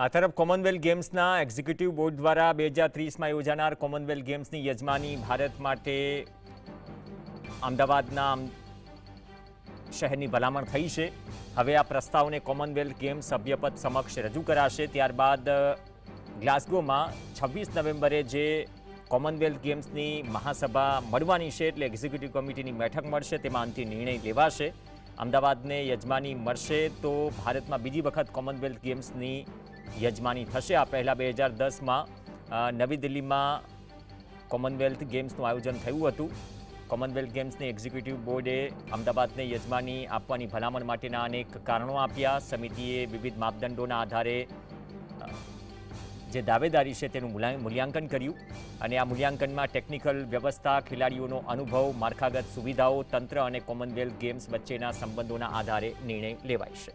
આ તરફ Commonwealth ગેમ્સના executive board દ્વારા 2030માં યોજાનાર કોમનવેલ્થ ગેમ્સની યજમાની ભારત માટે અમદાવાદના શહેરની ભલામણ થઈ છે. હવે આ પ્રસ્તાવને કોમનવેલ્થ ગેમ્સ સભ્યપદ સમક્ષ રજૂ કરાશે. ત્યારબાદ ગ્લાસગોમાં 26 નવેમ્બરે જે કોમનવેલ્થ ગેમ્સની મહાસભા મળવાની છે, એટલે એક્ઝિક્યુટિવ કમિટીની બેઠક મળશે, તેમાં અંતિમ નિર્ણય લેવાશે. અમદાવાદને યજમાની મળશે તો ભારતમાં બીજી વખત કોમનવેલ્થ ગેમ્સની યજમાની થશે. આ પહેલાં 2010માં નવી દિલ્હીમાં કોમનવેલ્થ ગેમ્સનું આયોજન થયું હતું. કોમનવેલ્થ ગેમ્સની એક્ઝિક્યુટિવ બોર્ડે અમદાવાદને યજમાની આપવાની ભલામણ માટેના અનેક કારણો આપ્યા. સમિતિએ વિવિધ માપદંડોના આધારે જે દાવેદારી છે તેનું મૂલ્યાંકન કર્યું અને આ મૂલ્યાંકનમાં ટેકનિકલ વ્યવસ્થા, ખેલાડીઓનો અનુભવ, માળખાગત સુવિધાઓ, તંત્ર અને કોમનવેલ્થ ગેમ્સ વચ્ચેના સંબંધોના આધારે નિર્ણય લેવાય છે.